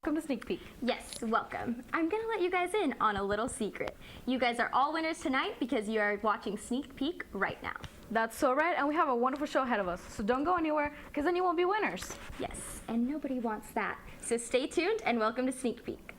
Welcome to Sneak Peek. Yes, welcome. I'm gonna let you guys in on a little secret. You guys are all winners tonight because you are watching Sneak Peek right now. That's so right, and we have a wonderful show ahead of us, so don't go anywhere, because then you won't be winners. Yes, and nobody wants that. So stay tuned and welcome to Sneak Peek.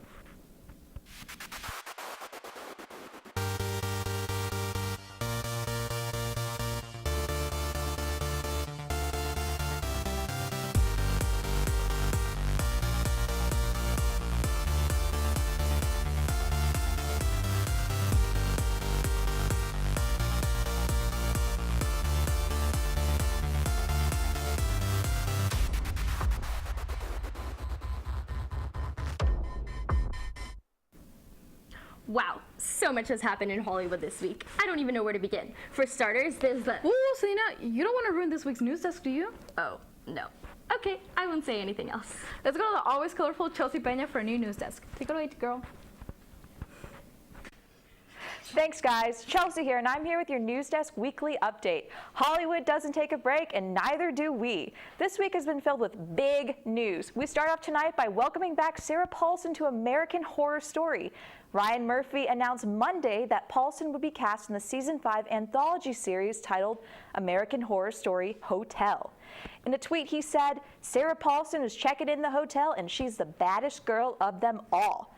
Wow, so much has happened in Hollywood this week. I don't even know where to begin. For starters, there's the... Ooh, Selena, you don't want to ruin this week's news desk, do you? Oh, no. Okay, I won't say anything else. Let's go to the always colorful Chelsea Peña for a new news desk. Take it away, girl. Thanks, guys. Chelsea here, and I'm here with your News Desk weekly update. Hollywood doesn't take a break, and neither do we. This week has been filled with big news. We start off tonight by welcoming back Sarah Paulson to American Horror Story. Ryan Murphy announced Monday that Paulson would be cast in the Season 5 anthology series titled American Horror Story Hotel. In a tweet, he said, "Sarah Paulson is checking in the hotel, and she's the baddest girl of them all."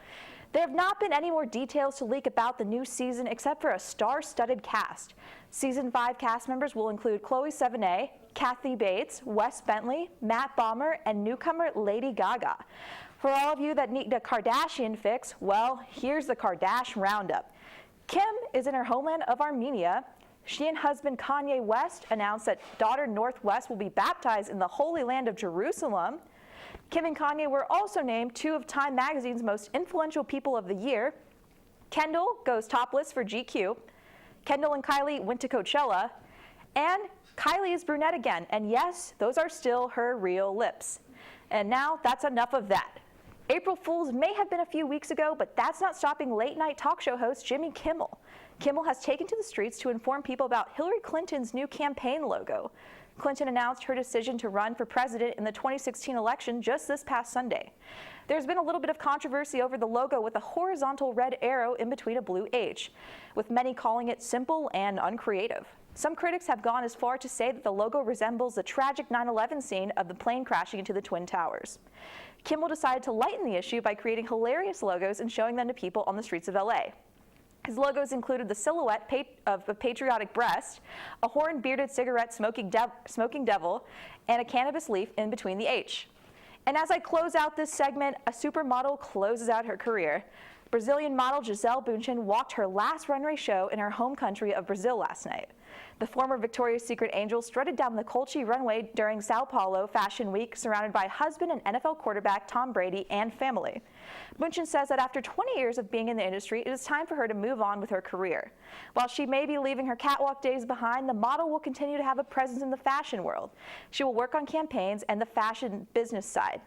There have not been any more details to leak about the new season except for a star-studded cast. Season 5 cast members will include Chloe Sevigny, Kathy Bates, Wes Bentley, Matt Bomer, and newcomer Lady Gaga. For all of you that need a Kardashian fix, well, here's the Kardashian roundup. Kim is in her homeland of Armenia. She and husband Kanye West announced that daughter Northwest will be baptized in the Holy Land of Jerusalem. Kim and Kanye were also named 2 of Time Magazine's most influential people of the year. Kendall goes topless for GQ. Kendall and Kylie went to Coachella. And Kylie is brunette again. And yes, those are still her real lips. And now that's enough of that. April Fools may have been a few weeks ago, but that's not stopping late-night talk show host Jimmy Kimmel. Kimmel has taken to the streets to inform people about Hillary Clinton's new campaign logo. Clinton announced her decision to run for president in the 2016 election just this past Sunday. There's been a little bit of controversy over the logo with a horizontal red arrow in between a blue H, with many calling it simple and uncreative. Some critics have gone as far to say that the logo resembles the tragic 9/11 scene of the plane crashing into the Twin Towers. Kimmel decided to lighten the issue by creating hilarious logos and showing them to people on the streets of LA. His logos included the silhouette of a patriotic breast, a horn-bearded cigarette smoking devil, and a cannabis leaf in between the H. And as I close out this segment, a supermodel closes out her career. Brazilian model Gisele Bündchen walked her last runway show in her home country of Brazil last night. The former Victoria's Secret angel strutted down the Colchi runway during Sao Paulo Fashion Week, surrounded by husband and NFL quarterback Tom Brady and family. Bündchen says that after 20 years of being in the industry, it is time for her to move on with her career. While she may be leaving her catwalk days behind, the model will continue to have a presence in the fashion world. She will work on campaigns and the fashion business side.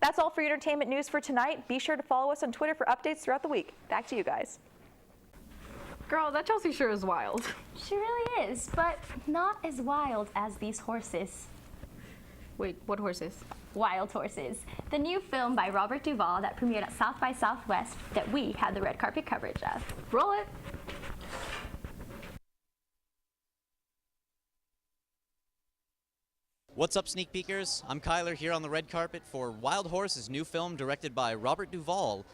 That's all for your entertainment news for tonight. Be sure to follow us on Twitter for updates throughout the week. Back to you guys. Girl, that Chelsea sure is wild. She really is, but not as wild as these horses. Wait, what horses? Wild Horses, the new film by Robert Duvall that premiered at South by Southwest that we had the red carpet coverage of. Roll it. What's up, Sneak Peekers? I'm Kyler here on the red carpet for Wild Horses, new film directed by Robert Duvall.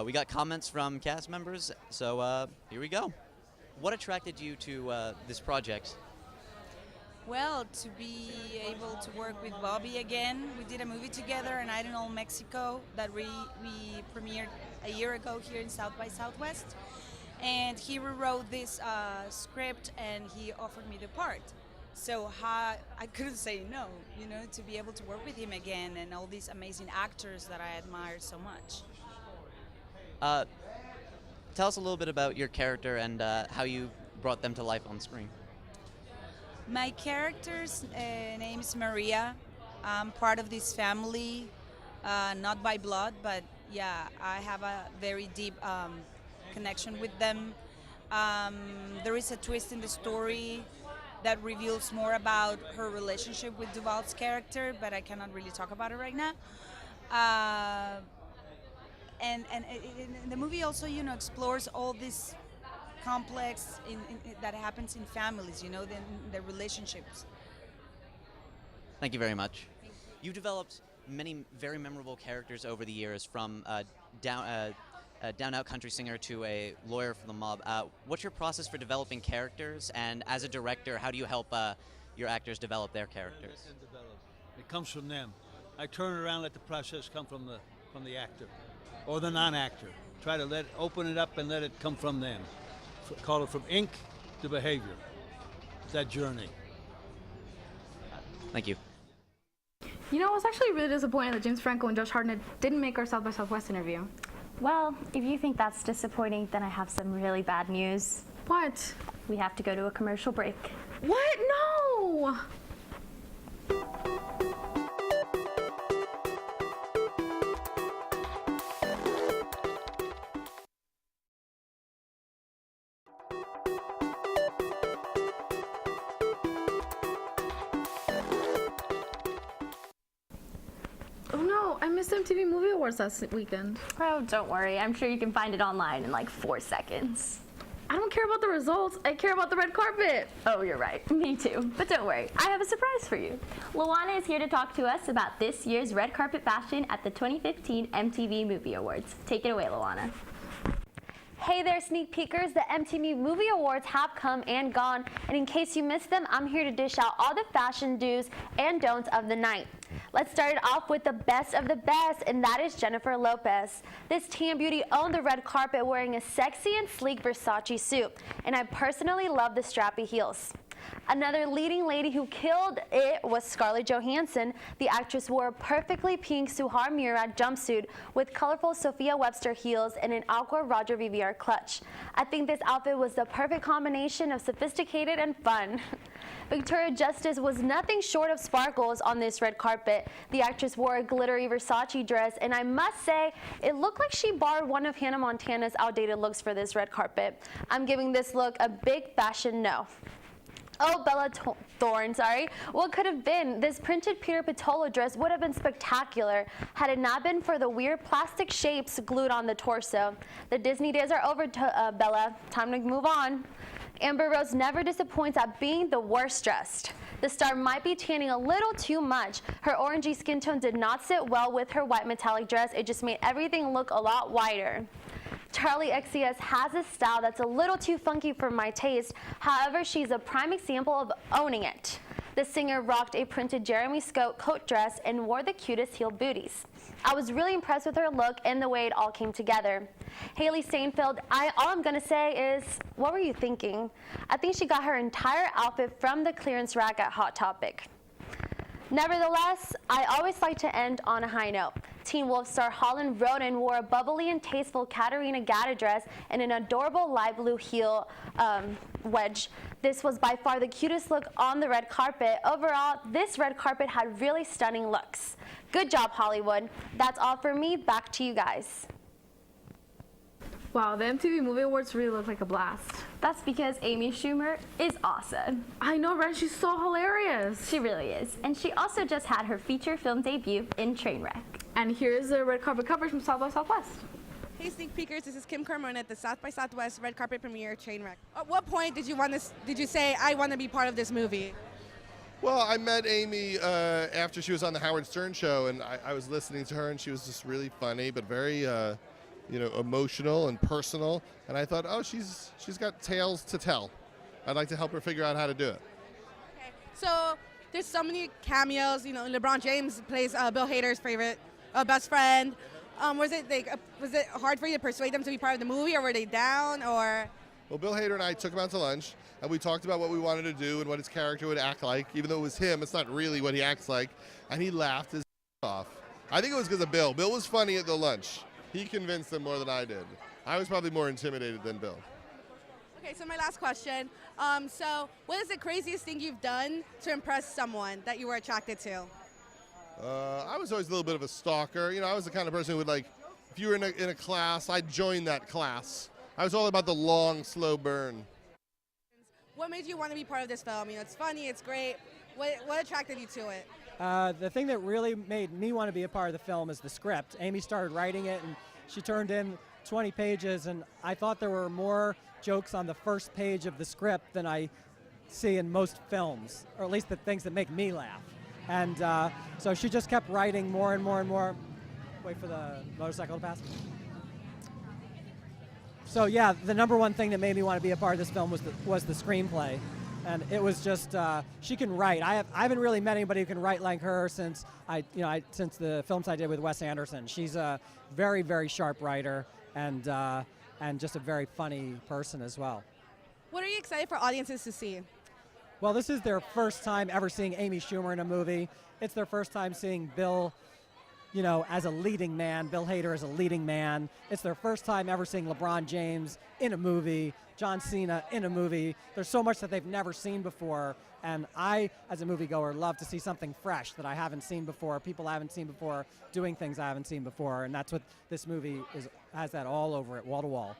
We got comments from cast members, so here we go. What attracted you to this project? Well, to be able to work with Bobby again. We did a movie together in Idaho, Mexico that we premiered a year ago here in South by Southwest. And he rewrote this script and he offered me the part. So I couldn't say no, to be able to work with him again and all these amazing actors that I admire so much. Tell us a little bit about your character and how you brought them to life on screen. My character's name is Maria. I'm part of this family, not by blood, but yeah, I have a very deep connection with them. There is a twist in the story that reveals more about her relationship with Duvall's character, but I cannot really talk about it right now. the movie also, explores all this complex that happens in families, the relationships. Thank you very much. You developed many very memorable characters over the years, from down-out country singer to a lawyer for the mob. What's your process for developing characters, and as a director, how do you help your actors develop their characters? It comes from them. I turn it around, let the process come from the actor or the non-actor. Try to open it up and let it come from them. Call it from ink to behavior. It's that journey. Thank you. You know, I was actually really disappointed that James Franco and Josh Hartnett didn't make our South by Southwest interview. Well, if you think that's disappointing, then I have some really bad news. What? We have to go to a commercial break. What? No! Oh no, I missed MTV Movie Awards last weekend. Oh, don't worry. I'm sure you can find it online in like 4 seconds. I don't care about the results, I care about the red carpet. Oh, you're right. Me too. But don't worry, I have a surprise for you. Luana is here to talk to us about this year's red carpet fashion at the 2015 MTV Movie Awards. Take it away, Luana. Hey there, sneak peekers. The MTV Movie Awards have come and gone, and in case you missed them, I'm here to dish out all the fashion do's and don'ts of the night. Let's start it off with the best of the best, and that is Jennifer Lopez. This tan beauty owned the red carpet wearing a sexy and sleek Versace suit, and I personally love the strappy heels. Another leading lady who killed it was Scarlett Johansson. The actress wore a perfectly pink Suhar Murad jumpsuit with colorful Sophia Webster heels and an aqua Roger Vivier clutch. I think this outfit was the perfect combination of sophisticated and fun. Victoria Justice was nothing short of sparkles on this red carpet. The actress wore a glittery Versace dress, and I must say, it looked like she borrowed one of Hannah Montana's outdated looks for this red carpet. I'm giving this look a big fashion no. Oh, Bella Thorne, what could have been? This printed Peter Patolo dress would have been spectacular had it not been for the weird plastic shapes glued on the torso. The Disney days are over, Bella. Time to move on. Amber Rose never disappoints at being the worst dressed. The star might be tanning a little too much. Her orangey skin tone did not sit well with her white metallic dress. It just made everything look a lot whiter. Charlie XCS has a style that's a little too funky for my taste. However, she's a prime example of owning it. The singer rocked a printed Jeremy Scott coat dress and wore the cutest heel booties. I was really impressed with her look and the way it all came together. Haley Steinfeld, all I'm gonna say is, what were you thinking? I think she got her entire outfit from the clearance rack at Hot Topic. Nevertheless, I always like to end on a high note. Teen Wolf star Holland Roden wore a bubbly and tasteful Katarina Gatta dress and an adorable light blue heel wedge. This was by far the cutest look on the red carpet. Overall, this red carpet had really stunning looks. Good job, Hollywood. That's all for me. Back to you guys. Wow, the MTV Movie Awards really look like a blast. That's because Amy Schumer is awesome. I know, right? She's so hilarious. She really is. And she also just had her feature film debut in Trainwreck. And here's the red carpet coverage from South by Southwest. Hey sneak peekers, this is Kim Carmona at the South by Southwest red carpet premiere Trainwreck. At what point did you say I want to be part of this movie? Well, I met Amy after she was on the Howard Stern show, and I was listening to her, and she was just really funny, but very emotional and personal. And I thought, oh, she's got tales to tell. I'd like to help her figure out how to do it. Okay, so there's so many cameos. LeBron James plays Bill Hader's favorite best friend. Was it hard for you to persuade them to be part of the movie, or were they down, or? Well, Bill Hader and I took him out to lunch, and we talked about what we wanted to do and what his character would act like. Even though it was him, it's not really what he acts like. And he laughed his off. I think it was because of Bill. Bill was funny at the lunch. He convinced them more than I did. I was probably more intimidated than Bill. Okay, so my last question. So what is the craziest thing you've done to impress someone that you were attracted to? I was always a little bit of a stalker. I was the kind of person who would, like, if you were in a class, I'd join that class. I was all about the long, slow burn. What made you want to be part of this film? It's funny, it's great. What attracted you to it? The thing that really made me want to be a part of the film is the script. Amy started writing it, she turned in 20 pages, and I thought there were more jokes on the first page of the script than I see in most films, or at least the things that make me laugh. And so she just kept writing more and more and more. Wait for the motorcycle to pass. So yeah, the number one thing that made me want to be a part of this film was the screenplay. And it was just, she can write. I haven't really met anybody who can write like her since since the films I did with Wes Anderson. She's a very, very sharp writer and just a very funny person as well. What are you excited for audiences to see? Well, this is their first time ever seeing Amy Schumer in a movie. It's their first time seeing Bill, as a leading man, Bill Hader as a leading man. It's their first time ever seeing LeBron James in a movie, John Cena in a movie. There's so much that they've never seen before, and I, as a moviegoer, love to see something fresh that I haven't seen before, people I haven't seen before, doing things I haven't seen before, and that's what this movie has that all over it, wall to wall.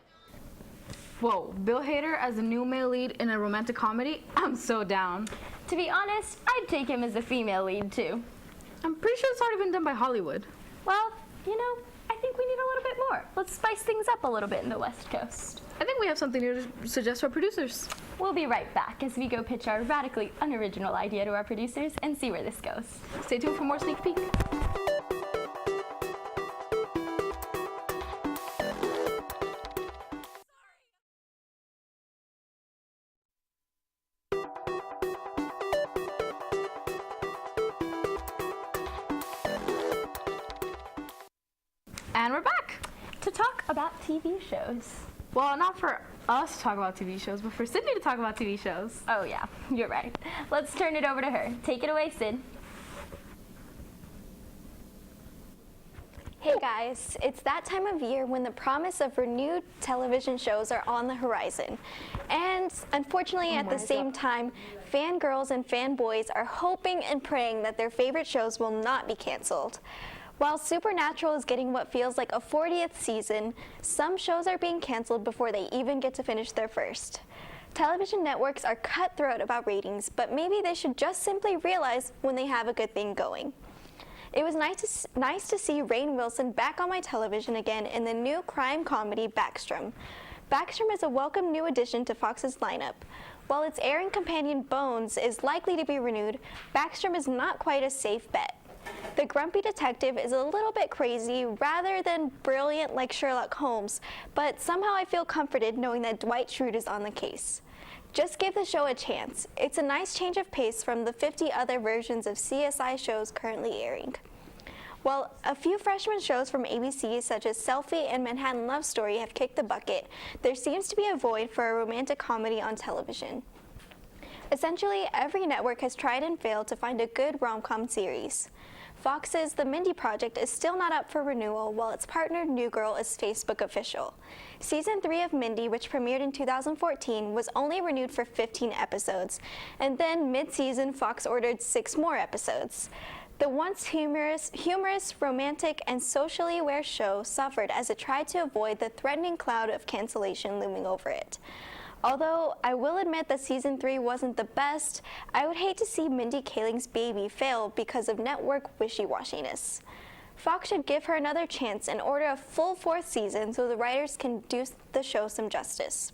Whoa, Bill Hader as a new male lead in a romantic comedy? I'm so down. To be honest, I'd take him as a female lead too. I'm pretty sure it's already been done by Hollywood. Well, I think we need a little bit more. Let's spice things up a little bit in the West Coast. I think we have something new to suggest to our producers. We'll be right back as we go pitch our radically unoriginal idea to our producers and see where this goes. Stay tuned for more sneak peek. And we're back to talk about TV shows. Well, not for us to talk about TV shows, but for Sydney to talk about TV shows. Oh yeah, you're right. Let's turn it over to her. Take it away, Sid. Hey guys, it's that time of year when the promise of renewed television shows are on the horizon. And unfortunately, at the same time, fangirls and fanboys are hoping and praying that their favorite shows will not be canceled. While Supernatural is getting what feels like a 40th season, some shows are being canceled before they even get to finish their first. Television networks are cutthroat about ratings, but maybe they should just simply realize when they have a good thing going. It was nice to see Rainn Wilson back on my television again in the new crime comedy Backstrom. Backstrom is a welcome new addition to Fox's lineup. While its airing companion Bones is likely to be renewed, Backstrom is not quite a safe bet. The grumpy detective is a little bit crazy rather than brilliant like Sherlock Holmes, but somehow I feel comforted knowing that Dwight Schrute is on the case. Just give the show a chance. It's a nice change of pace from the 50 other versions of CSI shows currently airing. While a few freshman shows from ABC such as Selfie and Manhattan Love Story have kicked the bucket, there seems to be a void for a romantic comedy on television. Essentially, every network has tried and failed to find a good rom-com series. Fox's The Mindy Project is still not up for renewal, while its partner New Girl is Facebook official. Season 3 of Mindy, which premiered in 2014, was only renewed for 15 episodes, and then mid-season Fox ordered 6 more episodes. The once humorous, romantic, and socially aware show suffered as it tried to avoid the threatening cloud of cancellation looming over it. Although I will admit that season 3 wasn't the best, I would hate to see Mindy Kaling's baby fail because of network wishy-washiness. Fox should give her another chance and order a full 4th season so the writers can do the show some justice.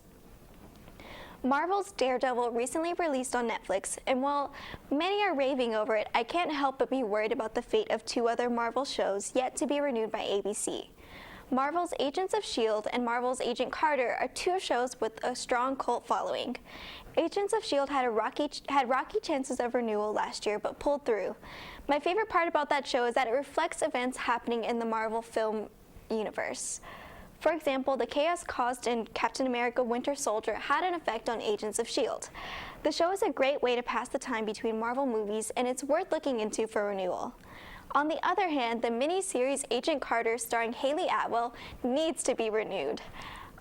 Marvel's Daredevil recently released on Netflix, and while many are raving over it, I can't help but be worried about the fate of 2 other Marvel shows yet to be renewed by ABC. Marvel's Agents of S.H.I.E.L.D. and Marvel's Agent Carter are 2 shows with a strong cult following. Agents of S.H.I.E.L.D. had rocky chances of renewal last year, but pulled through. My favorite part about that show is that it reflects events happening in the Marvel film universe. For example, the chaos caused in Captain America Winter Soldier had an effect on Agents of S.H.I.E.L.D. The show is a great way to pass the time between Marvel movies, and it's worth looking into for renewal. On the other hand, the miniseries Agent Carter starring Haley Atwell needs to be renewed.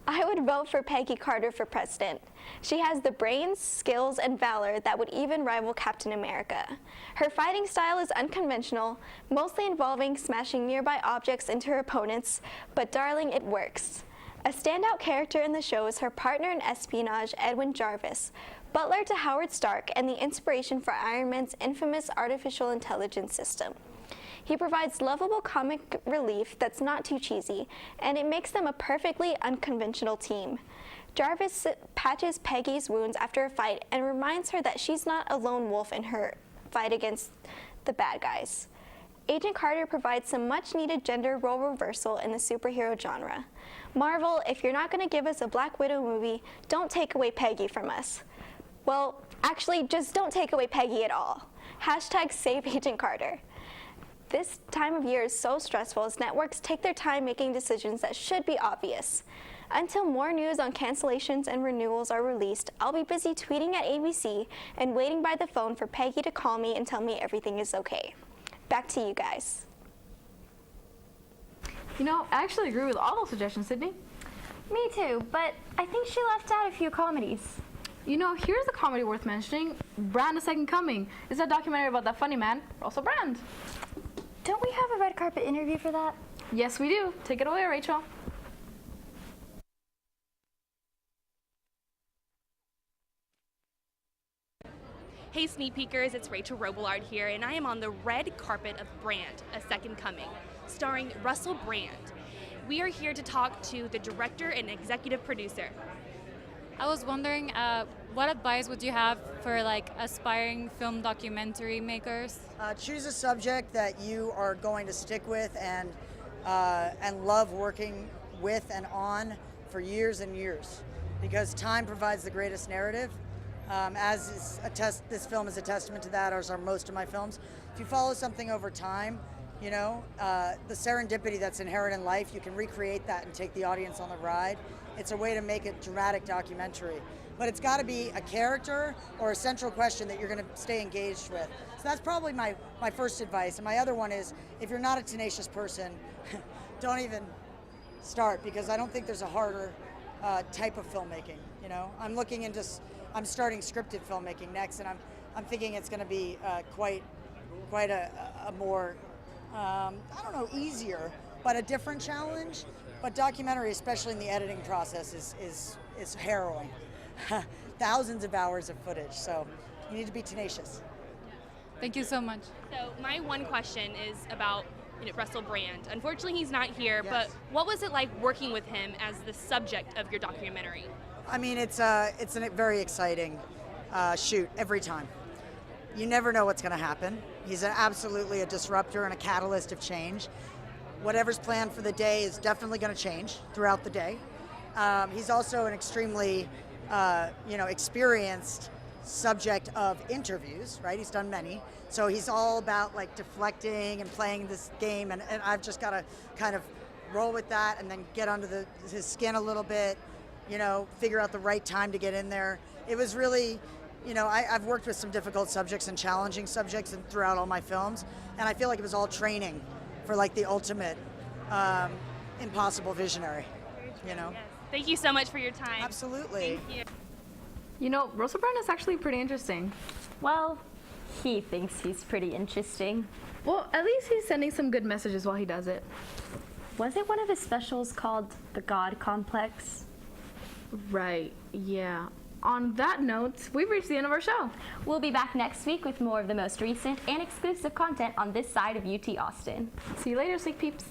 I would vote for Peggy Carter for president. She has the brains, skills, and valor that would even rival Captain America. Her fighting style is unconventional, mostly involving smashing nearby objects into her opponents, but darling, it works. A standout character in the show is her partner in espionage, Edwin Jarvis, butler to Howard Stark and the inspiration for Iron Man's infamous artificial intelligence system. He provides lovable comic relief that's not too cheesy, and it makes them a perfectly unconventional team. Jarvis patches Peggy's wounds after a fight and reminds her that she's not a lone wolf in her fight against the bad guys. Agent Carter provides some much-needed gender role reversal in the superhero genre. Marvel, if you're not going to give us a Black Widow movie, don't take away Peggy from us. Well, actually, just don't take away Peggy at all. Hashtag save Agent Carter. This time of year is so stressful as networks take their time making decisions that should be obvious. Until more news on cancellations and renewals are released, I'll be busy tweeting at ABC and waiting by the phone for Peggy to call me and tell me everything is okay. Back to you guys. You know, I actually agree with all those suggestions, Sydney. Me too, but I think she left out a few comedies. You know, here's a comedy worth mentioning. Brand: A Second Coming. It's a documentary about that funny man, Russell Brand. Don't we have a red carpet interview for that? Yes, we do. Take it away, Rachel. Hey Sneak Peekers, it's Rachel Robillard here, and I am on the red carpet of Brand: A Second Coming, starring Russell Brand. We are here to talk to the director and executive producer. I was wondering, what advice would you have for like aspiring film documentary makers? Choose a subject that you are going to stick with and love working with and on for years and years, because time provides the greatest narrative. This film is a testament to that, as are most of my films. If you follow something over time, you know, the serendipity that's inherent in life, you can recreate that and take the audience on the ride. It's a way to make a dramatic documentary. But it's got to be a character or a central question that you're going to stay engaged with. So that's probably my first advice. And my other one is, if you're not a tenacious person, don't even start, because I don't think there's a harder type of filmmaking. You know, I'm starting scripted filmmaking next, and I'm thinking it's going to be quite a more I don't know, easier, but a different challenge. But documentary, especially in the editing process, is harrowing. Thousands of hours of footage, so you need to be tenacious. Thank you so much. So my one question is about Russell Brand. Unfortunately, he's not here, Yes. but what was it like working with him as the subject of your documentary? I mean, it's a very exciting shoot every time. You never know what's going to happen. He's absolutely a disruptor and a catalyst of change. Whatever's planned for the day is definitely going to change throughout the day. He's also an extremely, experienced subject of interviews, right? He's done many. So he's all about like deflecting and playing this game, and I've just got to kind of roll with that and then get under his skin a little bit, figure out the right time to get in there. It was really, I've worked with some difficult subjects and challenging subjects throughout all my films, and I feel like it was all training for like the ultimate impossible visionary, Yes. Thank you so much for your time. Absolutely. Thank you. You know, Russell Brand is actually pretty interesting. Well, he thinks he's pretty interesting. Well, at least he's sending some good messages while he does it. Was it one of his specials called The God Complex? Right, yeah. On that note, we've reached the end of our show. We'll be back next week with more of the most recent and exclusive content on this side of UT Austin. See you later, Sneak Peeps.